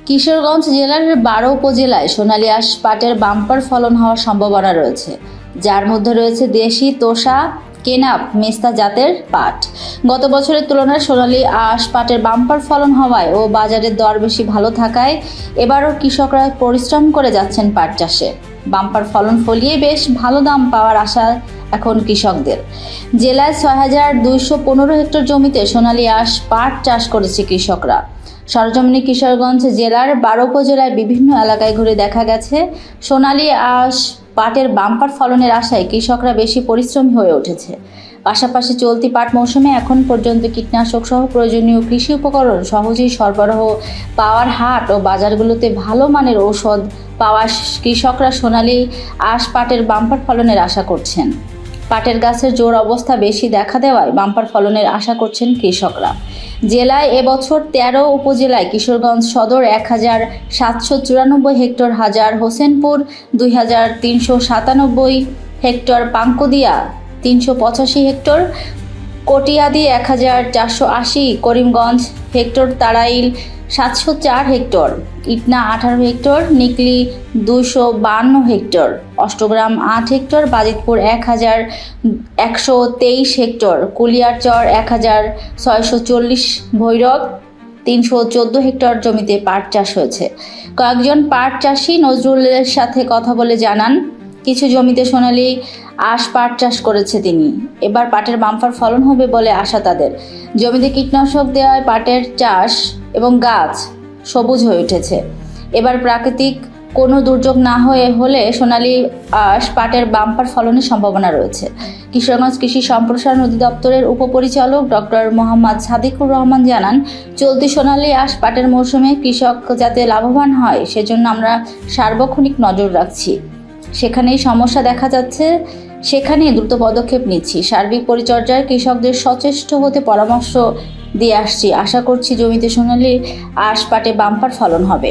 কিশোরগঞ্জ জেলার ১২ উপজেলায় সোনালী আঁশ পাটের বাম্পার ফলন হওয়ার সম্ভাবনা রয়েছে, যার মধ্যে রয়েছে দেশি, তোষা, কেনাপ, মেস্তা জাতের পাট। গত বছরের তুলনায় সোনালী আঁশ পাটের বাম্পার ফলন হওয়ায় ও বাজারের দর বেশি ভালো থাকায় এবারও কৃষকরা পরিশ্রম করে যাচ্ছেন পাট চাষে। বাম্পার ফলন ফলিয়ে বেশ ভালো দাম পাওয়ার আশা এখন কৃষকদের। জেলায় ৬,২১৫ হেক্টর জমিতে সোনালী আঁশ পাট চাষ করেছে কৃষকরা। সরজমিনে কিশোরগঞ্জ জেলার ১২ উপজেলায় বিভিন্ন এলাকায় ঘুরে দেখা গেছে সোনালী আঁশ পাটের বাম্পার ফলনের আশায় কৃষকরা বেশি পরিশ্রমী হয়ে উঠেছে। পাশাপাশি চলতি পাট মৌসুমে এখন পর্যন্ত কীটনাশক সহ প্রয়োজনীয় কৃষি উপকরণ সহজেই সরবরাহ পাওয়ার হাট ও বাজারগুলোতে ভালো মানের ঔষধ পাওয়া কৃষকরা সোনালী আঁশ পাটের বাম্পার ফলনের আশা করছেন। পাটের গাছের জোর অবস্থা বেশি দেখা দেওয়ায় বাম্পার ফলনের আশা করছেন কৃষকরা। জেলায় এবছর ১৩ উপজেলায় কিশোরগঞ্জ সদর ১,৭৯৪ হেক্টর, হাজার হোসেনপুর ২,৩৯৭ হেক্টর, পাঙ্কুদিয়া ৩৮৫ হেক্টর, কটিয়াদি ১,৪৮০, Karimganj hectare, Tarail ৭০৪ hectare, Itna ১৮ hectare, Nikli ২৫২ hectare, Austagram ৮ hectare, Bajitpur ১,১২৩ হেক্টর, কুলিয়ারচর ১,৬৪০, ভৈরব ৩১৪ হেক্টর জমিতে পাট চাষ হয়েছে। কয়েকজন পাট চাষি নজরুলের সাথে কথা বলে জানান, কিছু জমিতে সোনালী আঁশ পাট চাষ করেছে তিনি। এবার পাটের বাম্পার ফলন হবে বলে আশা তাদের। জমিতে কীটনাশক দেওয়ায় পাটের চাষ এবং গাছ সবুজ হয়ে উঠেছে। এবার প্রাকৃতিক কোনো দুর্যোগ না হলে সোনালী আঁশ পাটের বাম্পার ফলনের সম্ভাবনা রয়েছে। কিশোরগঞ্জ কৃষি সম্প্রসারণ অধিদপ্তরের উপপরিচালক ডক্টর মোহাম্মদ সাদিকুর রহমান জানান, চলতি সোনালী আঁশ পাটের মৌসুমে কৃষক যাতে লাভবান হয় সেজন্য আমরা সার্বক্ষণিক নজর রাখছি। সেখানেই সমস্যা দেখা যাচ্ছে, সেখানে দ্রুত পদক্ষেপ নিচ্ছি। সার্বিক পরিচর্যায় কৃষকদের সচেষ্ট হতে পরামর্শ দিয়ে আসছি। আশা করছি জমিতে সোনালী আঁশ পাটে বাম্পার ফলন হবে।